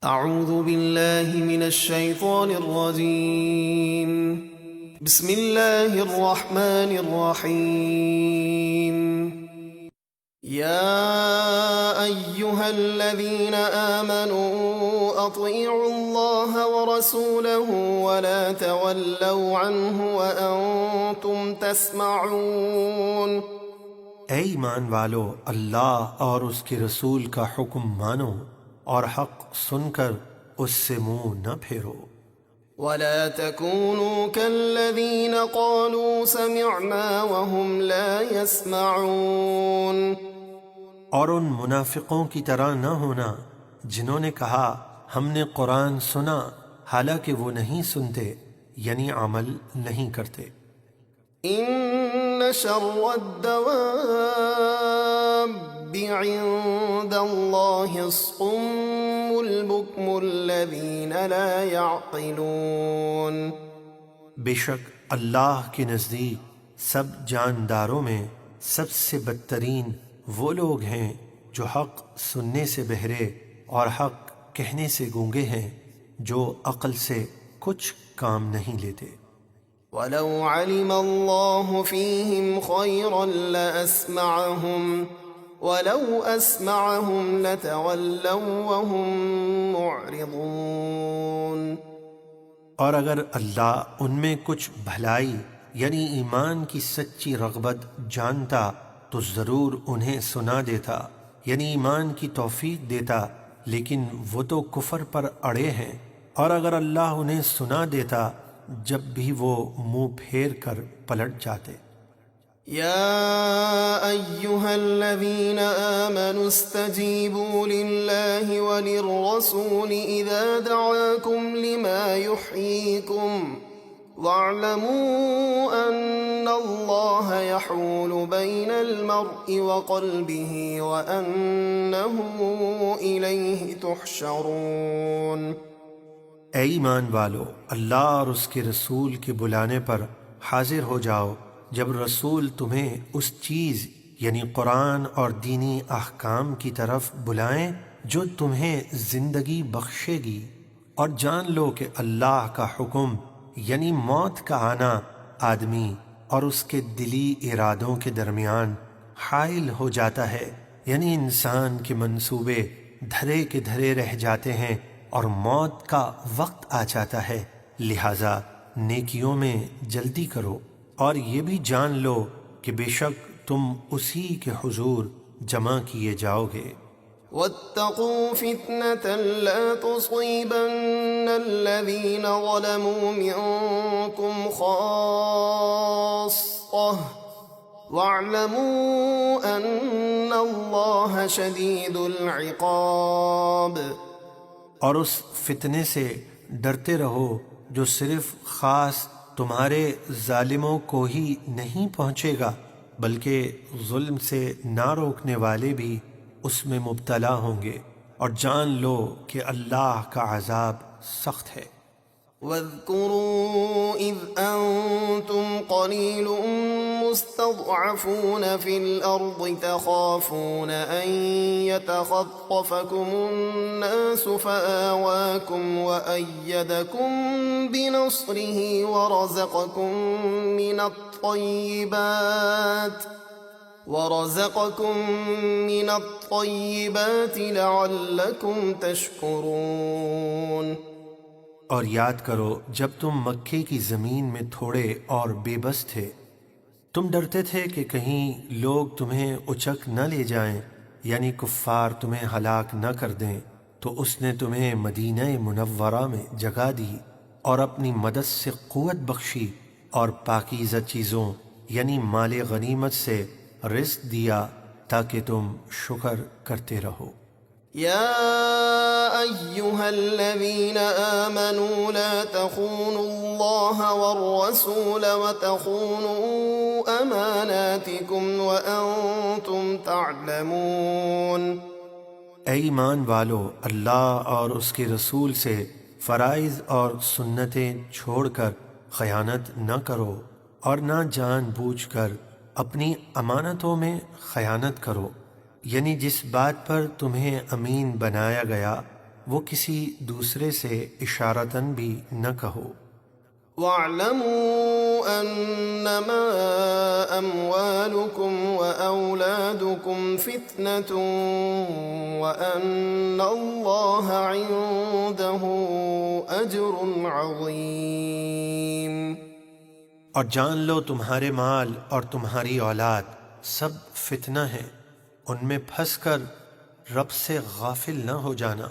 اعوذ باللہ من الشیطان الرجیم بسم اللہ الرحمن الرحیم یا ایہا الذین آمنوا اطیعوا اللہ ورسولہ ولا تولوا عنہ وانتم تسمعون۔ اے ایمان والو، اللہ اور اس کے رسول کا حکم مانو اور حق سن کر اس سے منہ نہ پھیرو۔ ولا تكونوا كالذين قالوا سمعنا وهم لا يسمعون۔ اور ان منافقوں کی طرح نہ ہونا جنہوں نے کہا ہم نے قرآن سنا حالانکہ وہ نہیں سنتے، یعنی عمل نہیں کرتے۔ ان شر الدواب عند اللہ الصم البکم الذین لا يعقلون۔ بے شک اللہ کے نزدیک سب جانداروں میں سب سے بدترین وہ لوگ ہیں جو حق سننے سے بہرے اور حق کہنے سے گونگے ہیں، جو عقل سے کچھ کام نہیں لیتے۔ وَلَوْ عَلِمَ اللَّهُ فِيهِمْ خَيْرًا لَأَسْمَعَهُمْ وَلَوْ أَسْمَعَهُمْ لَتَوَلَّوْا وَهُمْ مُعْرِضُونَ۔ اور اگر اللہ ان میں کچھ بھلائی یعنی ایمان کی سچی رغبت جانتا تو ضرور انہیں سنا دیتا، یعنی ایمان کی توفیق دیتا، لیکن وہ تو کفر پر اڑے ہیں۔ اور اگر اللہ انہیں سنا دیتا جب بھی وہ منہ پھیر کر پلٹ جاتے۔ یا ایہا الذین آمنوا استجیبوا للہ وللرسول اذا دعاکم لما یحییکم واعلموا ان اللہ یحول بین المرء وقلبہ وانہ الیہ تحشرون۔ اے ایمان والو، اللہ اور اس کے رسول کے بلانے پر حاضر ہو جاؤ جب رسول تمہیں اس چیز یعنی قرآن اور دینی احکام کی طرف بلائیں جو تمہیں زندگی بخشے گی، اور جان لو کہ اللہ کا حکم یعنی موت کا آنا آدمی اور اس کے دلی ارادوں کے درمیان حائل ہو جاتا ہے، یعنی انسان کے منصوبے دھرے کے دھرے رہ جاتے ہیں اور موت کا وقت آ جاتا ہے، لہذا نیکیوں میں جلدی کرو، اور یہ بھی جان لو کہ بے شک تم اسی کے حضور جمع کیے جاؤ گے۔ واتقوا فتنة لا تصيبن الذين ظلموا منكم خاصة واعلموا أن الله شديد العقاب۔ اور اس فتنے سے ڈرتے رہو جو صرف خاص تمہارے ظالموں کو ہی نہیں پہنچے گا، بلکہ ظلم سے نہ روکنے والے بھی اس میں مبتلا ہوں گے، اور جان لو کہ اللہ کا عذاب سخت ہے۔ واذكروا إذ أنتم قليل مستضعفون في الأرض تخافون أن يتخطفكم الناس فآواكم وأيدكم بنصره ورزقكم من الطيبات لعلكم تشكرون۔ اور یاد کرو جب تم مکے کی زمین میں تھوڑے اور بے بس تھے، تم ڈرتے تھے کہ کہیں لوگ تمہیں اچک نہ لے جائیں، یعنی کفار تمہیں ہلاک نہ کر دیں، تو اس نے تمہیں مدینہ منورہ میں جگہ دی اور اپنی مدد سے قوت بخشی اور پاکیزہ چیزوں یعنی مال غنیمت سے رزق دیا تاکہ تم شکر کرتے رہو۔ یا ایہا الذین آمنوا لا تخونوا اللہ والرسول وتخونوا اماناتکم وانتم تعلمون۔ اے ایمان والو، اللہ اور اس کے رسول سے فرائض اور سنتیں چھوڑ کر خیانت نہ کرو، اور نہ جان بوجھ کر اپنی امانتوں میں خیانت کرو، یعنی جس بات پر تمہیں امین بنایا گیا وہ کسی دوسرے سے اشارتاً بھی نہ کہو۔ وَاعْلَمُوا أَنَّمَا أَمْوَالُكُمْ وَأَوْلَادُكُمْ فِتْنَةٌ وَأَنَّ اللَّهَ عِندَهُ أَجْرٌ عَظِيمٌ۔ اور جان لو تمہارے مال اور تمہاری اولاد سب فتنہ ہیں، ان میں پھنس کر رب سے غافل نہ ہو جانا،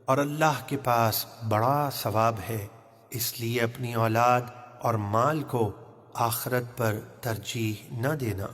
اور اللہ کے پاس بڑا ثواب ہے، اس لیے اپنی اولاد اور مال کو آخرت پر ترجیح نہ دینا۔